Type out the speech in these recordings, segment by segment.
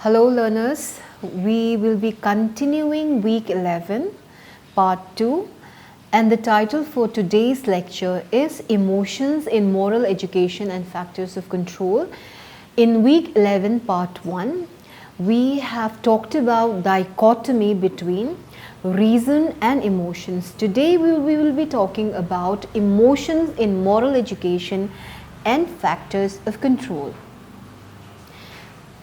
Hello learners, we will be continuing week 11 part 2 and the title for today's lecture is Emotions in Moral Education and Factors of Control. In week 11 part 1 we have talked about dichotomy between reason and emotions. Today we will be talking about emotions in moral education and factors of control.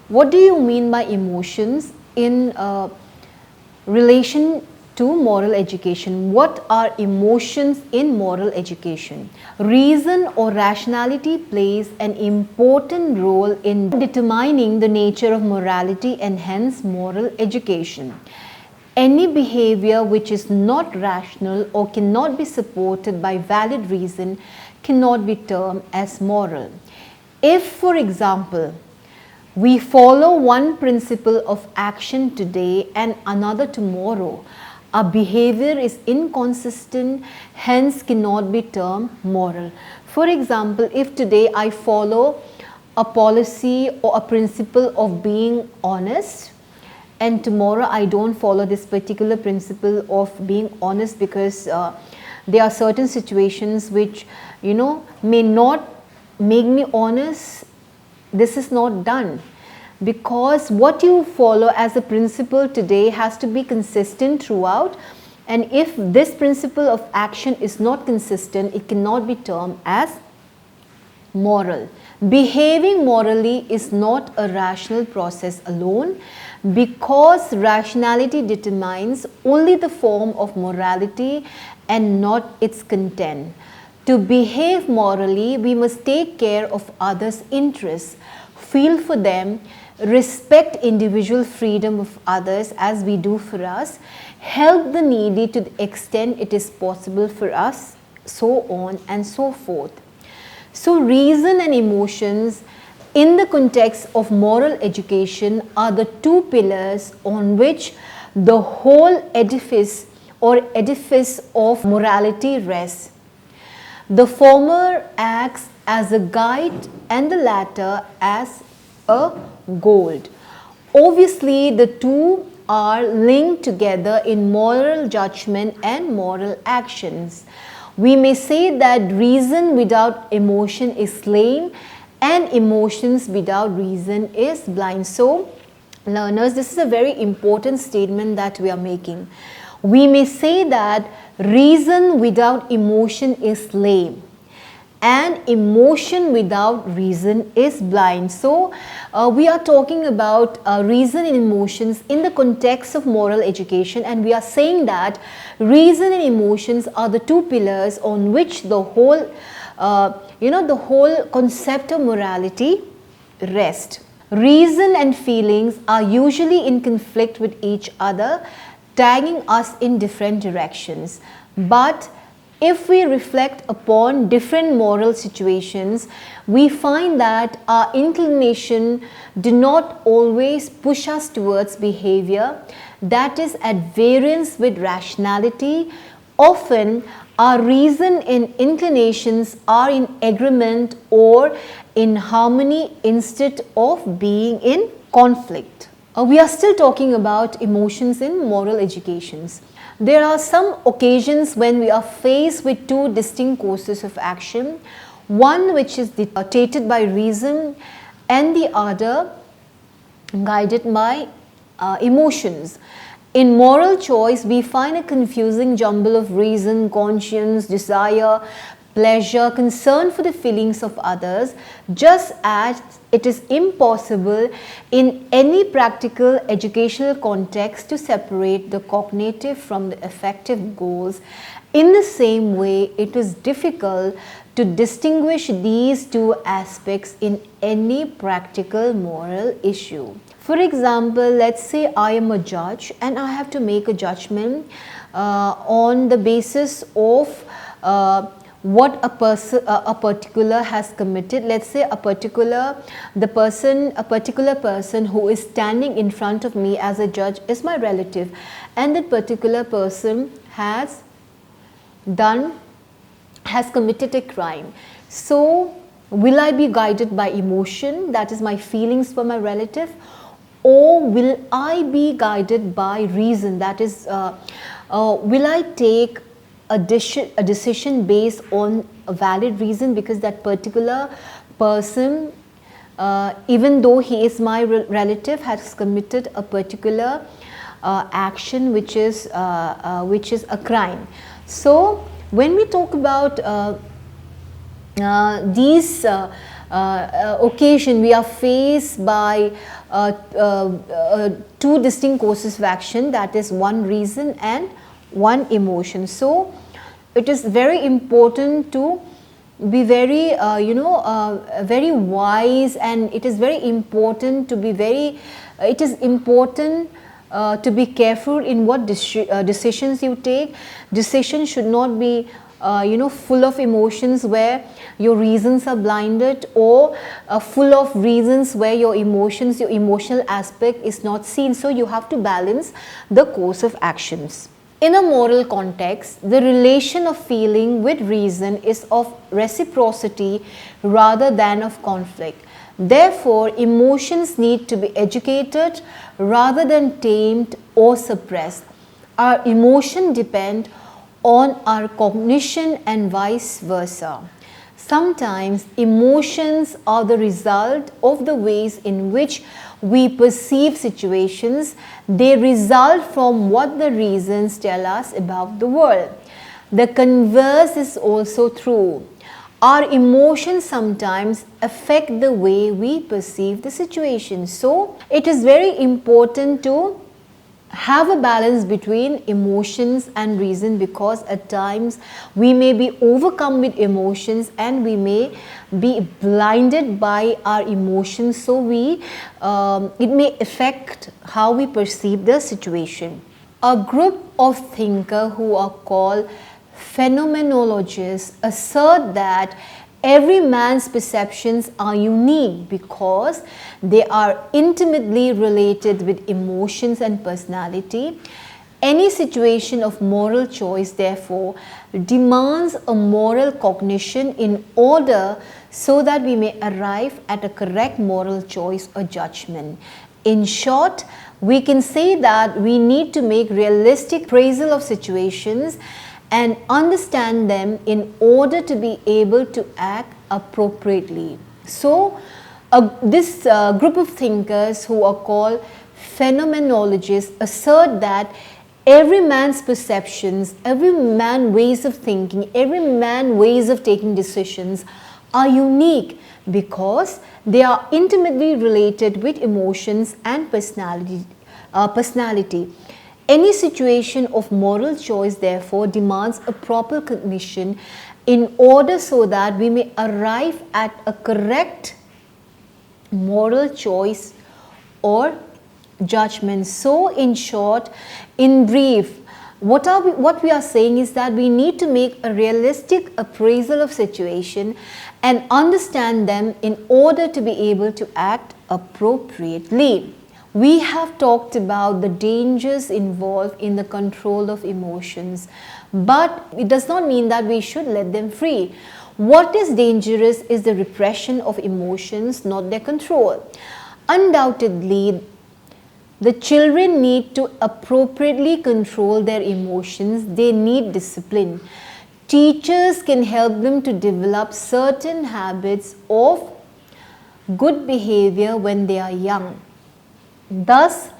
What do you mean by emotions in relation to moral education? What are emotions in moral education? Reason or rationality plays an important role in determining the nature of morality and hence moral education. Any behavior which is not rational or cannot be supported by valid reason cannot be termed as moral. If, for example, we follow one principle of action today and another tomorrow, our behavior is inconsistent, hence cannot be termed moral. For example, if today I follow a policy or a principle of being honest and tomorrow I don't follow this particular principle of being honest because there are certain situations which may not make me honest, this is not done, because what you follow as a principle today has to be consistent throughout, and if this principle of action is not consistent, it cannot be termed as moral. Behaving morally is not a rational process alone, because rationality determines only the form of morality and not its content. To behave morally, we must take care of others' interests, feel for them, respect individual freedom of others as we do for us, help the needy to the extent it is possible for us, so on and so forth. So reason and emotions in the context of moral education are the two pillars on which the whole edifice of morality rests. The former acts as a guide and the latter as a goal. Obviously, the two are linked together in moral judgment and moral actions. We may say that reason without emotion is lame and emotions without reason is blind. So, learners, this is a very important statement that we are making. We may say that reason without emotion is lame and emotion without reason is blind. So, we are talking about reason and emotions in the context of moral education, and we are saying that reason and emotions are the two pillars on which the whole the whole concept of morality rests. Reason and feelings are usually in conflict with each other, tagging us in different directions. But if we reflect upon different moral situations, we find that our inclination do not always push us towards behavior that is at variance with rationality. Often, our reason and inclinations are in agreement or in harmony instead of being in conflict. We are still talking about emotions in moral educations. There are some occasions when we are faced with two distinct courses of action, one which is dictated by reason and the other guided by emotions. In moral choice, we find a confusing jumble of reason, conscience, desire, pleasure, concern for the feelings of others, just as it is impossible in any practical educational context to separate the cognitive from the affective goals. In the same way, it is difficult to distinguish these two aspects in any practical moral issue. For example, let's say I am a judge and I have to make a judgment on the basis of what a particular has committed. Let's say a particular person who is standing in front of me as a judge is my relative, and that particular person has committed a crime. So will I be guided by emotion, that is my feelings for my relative, or will I be guided by reason? That is, will I take a decision based on a valid reason, because that particular person, even though he is my relative, has committed a particular action which is a crime. So when we talk about these occasion, we are faced by two distinct courses of action, that is one reason and one emotion. So it is very important to be very very wise, and it is very important to be to be careful in what decisions you take. Decisions should not be full of emotions where your reasons are blinded, or full of reasons where your emotional aspect is not seen. So you have to balance the course of actions. In a moral context, the relation of feeling with reason is of reciprocity rather than of conflict. Therefore, emotions need to be educated rather than tamed or suppressed. Our emotions depend on our cognition and vice versa. Sometimes emotions are the result of the ways in which we perceive situations. They result from what the reasons tell us about the world. The converse is also true. Our emotions sometimes affect the way we perceive the situation. So it is very important to have a balance between emotions and reason, because at times we may be overcome with emotions and we may be blinded by our emotions. So it may affect how we perceive the situation. A group of thinkers who are called phenomenologists assert that every man's perceptions are unique because they are intimately related with emotions and personality. Any situation of moral choice, therefore, demands a moral cognition in order so that we may arrive at a correct moral choice or judgment. In short, we can say that we need to make realistic appraisal of situations and understand them in order to be able to act appropriately. So, this group of thinkers who are called phenomenologists assert that every man's perceptions, every man's ways of thinking, every man's ways of taking decisions are unique because they are intimately related with emotions and personality. Any situation of moral choice, therefore, demands a proper cognition in order so that we may arrive at a correct moral choice or judgment. So, in short, in brief, what we are saying is that we need to make a realistic appraisal of situation and understand them in order to be able to act appropriately. We have talked about the dangers involved in the control of emotions, but it does not mean that we should let them free. What is dangerous is the repression of emotions, not their control. Undoubtedly, the children need to appropriately control their emotions. They need discipline. Teachers can help them to develop certain habits of good behavior when they are young. Thus,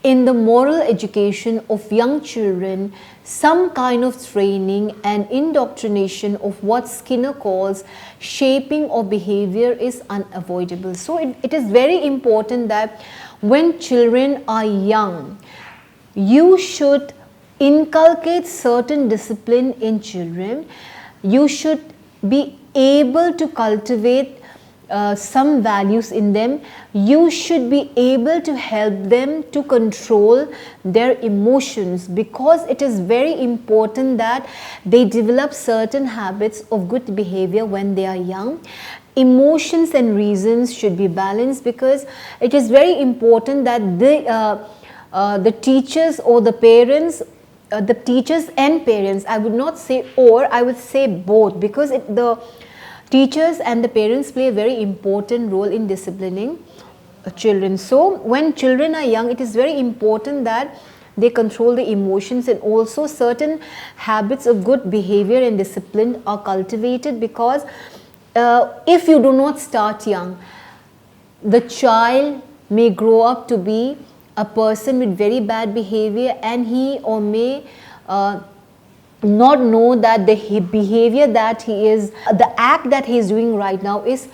in the moral education of young children, some kind of training and indoctrination of what Skinner calls shaping of behavior is unavoidable. So, it is very important that when children are young, you should inculcate certain discipline in children. You should be able to cultivate some values in them. You should be able to help them to control their emotions, because it is very important that they develop certain habits of good behavior when they are young. Emotions and reasons should be balanced, because it is very important that the teachers or the parents, the teachers and parents, I would not say or, I would say both, because the teachers and the parents play a very important role in disciplining children. So when children are young, it is very important that they control the emotions, and also certain habits of good behavior and discipline are cultivated, because if you do not start young, the child may grow up to be a person with very bad behavior, and he or may not know that the behavior that he is, the act that he is doing right now is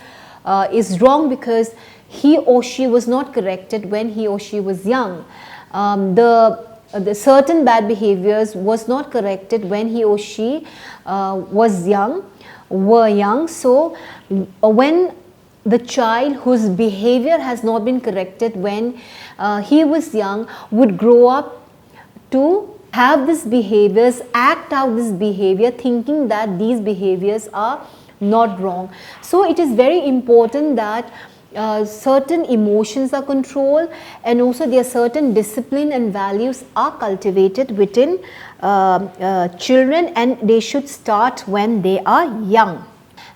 wrong, because he or she was not corrected when he or she was young. The certain bad behaviors was not corrected when he or she were young. So when the child whose behavior has not been corrected when he was young would grow up to have these behaviors, act out this behavior, thinking that these behaviors are not wrong. So it is very important that certain emotions are controlled, and also there are certain discipline and values are cultivated within children, and they should start when they are young.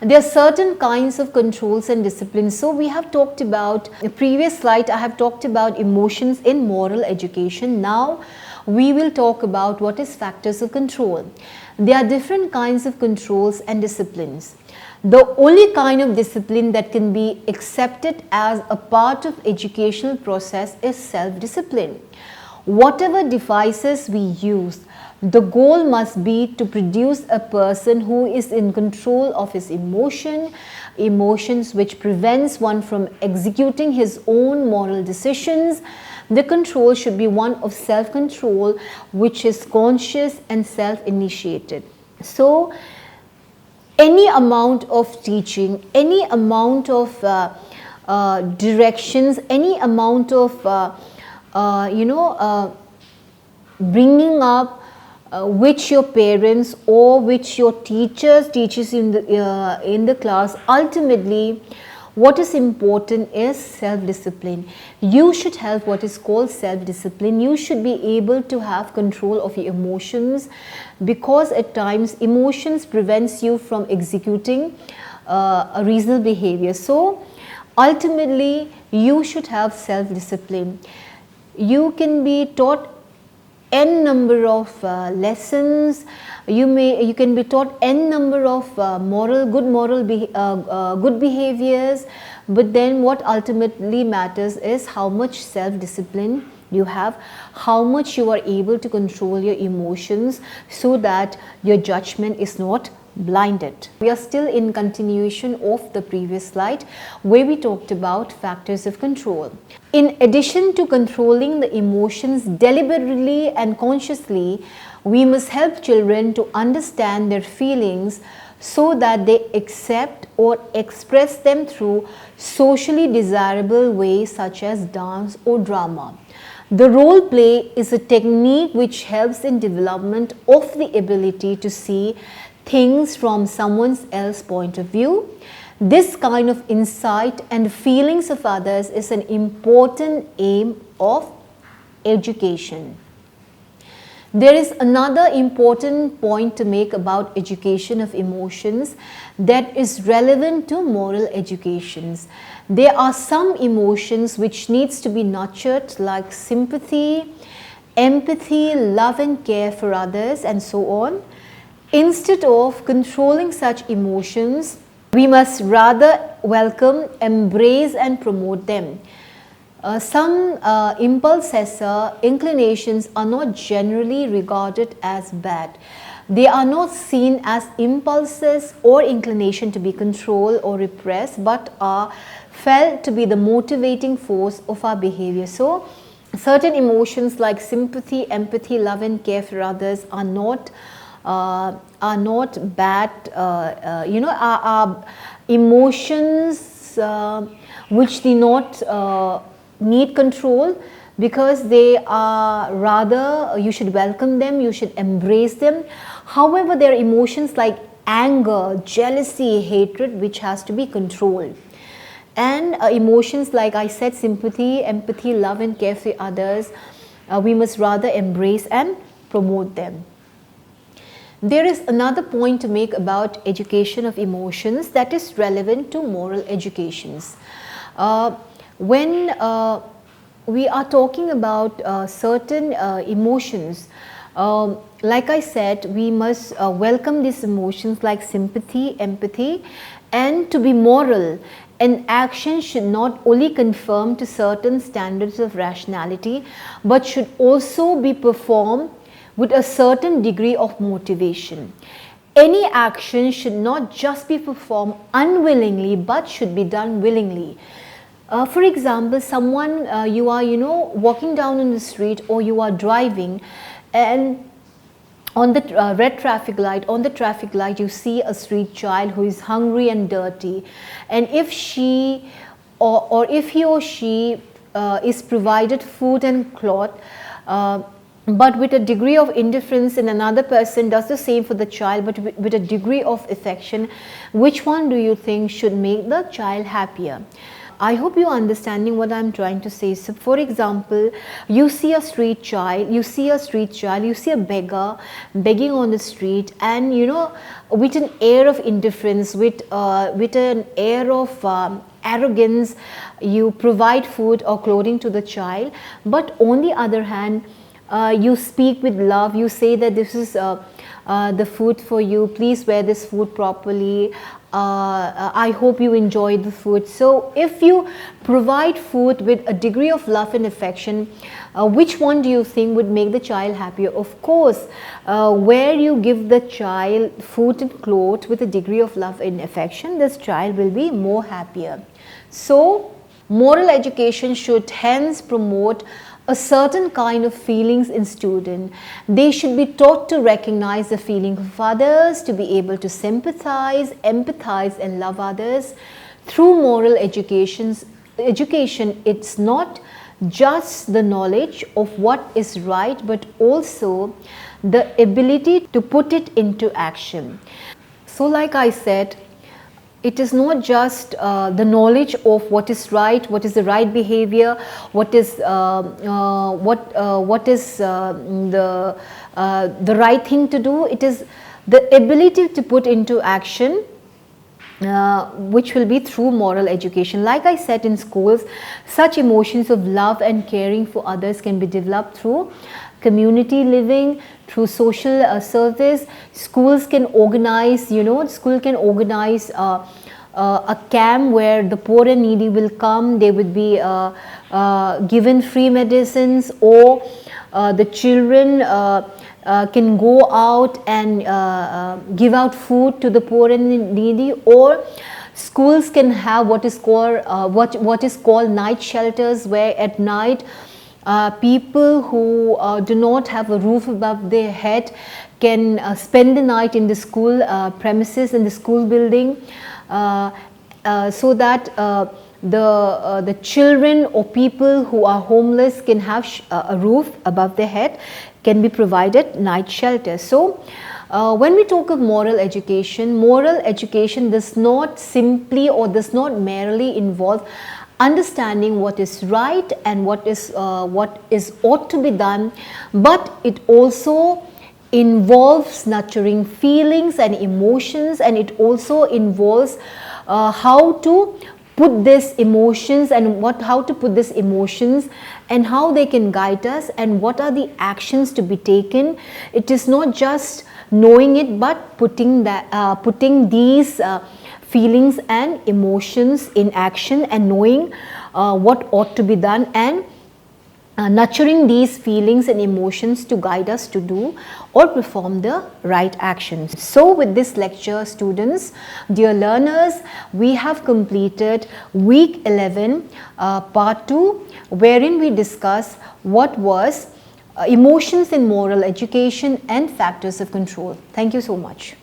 There are certain kinds of controls and disciplines. So we have talked about, the previous slide I have talked about emotions in moral education. Now we will talk about what is factors of control. There are different kinds of controls and disciplines. The only kind of discipline that can be accepted as a part of educational process is self-discipline. Whatever devices we use, the goal must be to produce a person who is in control of his emotions which prevents one from executing his own moral decisions. The control should be one of self-control, which is conscious and self-initiated. So any amount of teaching, any amount of directions, any amount of bringing up which your parents or which your teaches in the class, ultimately what is important is self-discipline. You should have what is called self-discipline. You should be able to have control of your emotions, because at times emotions prevents you from executing a reasonable behavior. So ultimately you should have self-discipline. You can be taught n number of lessons, you can be taught n number of good behaviors, but then what ultimately matters is how much self-discipline you have, how much you are able to control your emotions so that your judgment is not blinded. We are still in continuation of the previous slide where we talked about factors of control. In addition to controlling the emotions deliberately and consciously, we must help children to understand their feelings so that they accept or express them through socially desirable ways such as dance or drama. The role play is a technique which helps in development of the ability to see things from someone else's point of view. This kind of insight and feelings of others is an important aim of education. There is another important point to make about education of emotions that is relevant to moral educations. There are some emotions which needs to be nurtured, like sympathy, empathy, love and care for others, and so on. Instead of controlling such emotions, we must rather welcome, embrace and promote them. Some impulses, inclinations are not generally regarded as bad. They are not seen as impulses or inclination to be controlled or repressed, but are felt to be the motivating force of our behavior. So, certain emotions like sympathy, empathy, love and care for others are not bad, are emotions which do not need control, because they are rather, you should welcome them, you should embrace them. However, there are emotions like anger, jealousy, hatred which has to be controlled. And emotions like I said, sympathy, empathy, love and care for others, we must rather embrace and promote them. There is another point to make about education of emotions that is relevant to moral educations. when we are talking about certain emotions, like I said, we must welcome these emotions like sympathy, empathy, and to be moral. An action should not only conform to certain standards of rationality, but should also be performed with a certain degree of motivation. Any action should not just be performed unwillingly, but should be done willingly. For example, someone, you are, walking down in the street, or you are driving, and on the red traffic light, you see a street child who is hungry and dirty, and if she or if he or she is provided food and cloth, but with a degree of indifference, and another person does the same for the child but with a degree of affection, which one do you think should make the child happier? I hope you are understanding what I am trying to say. So for example, you see a street child, you see a beggar begging on the street, and with an air of indifference, with an air of arrogance, you provide food or clothing to the child. But on the other hand, you speak with love, you say that this is the food for you, please wear this food properly, I hope you enjoy the food. So if you provide food with a degree of love and affection, which one do you think would make the child happier? Of course, where you give the child food and clothes with a degree of love and affection, this child will be more happier. So moral education should hence promote a certain kind of feelings in students. They should be taught to recognize the feeling of others, to be able to sympathize, empathize, and love others. Through moral education, it's not just the knowledge of what is right, but also the ability to put it into action. So like I said, it is not just the knowledge of what is right, what is the right behavior, what is the right thing to do. It is the ability to put into action, which will be through moral education. Like I said, in schools, such emotions of love and caring for others can be developed through community living, through social service. Schools can organize, a camp where the poor and needy will come. They would be given free medicines, or the children can go out and give out food to the poor and needy, or schools can have what is called night shelters, where at night people who do not have a roof above their head can spend the night in the school premises, in the school building, so that the children or people who are homeless can have a roof above their head, can be provided night shelter. So when we talk of moral education does not simply or does not merely involve understanding what is right and what is ought to be done, but it also involves nurturing feelings and emotions, and it also involves how to put these emotions and how to put these emotions and how they can guide us and what are the actions to be taken. It is not just knowing it, but putting these feelings and emotions in action, and knowing what ought to be done, and nurturing these feelings and emotions to guide us to do or perform the right actions. So with this lecture, students, dear learners, we have completed week 11 part 2, wherein we discuss what was emotions in moral education and factors of control. Thank you so much.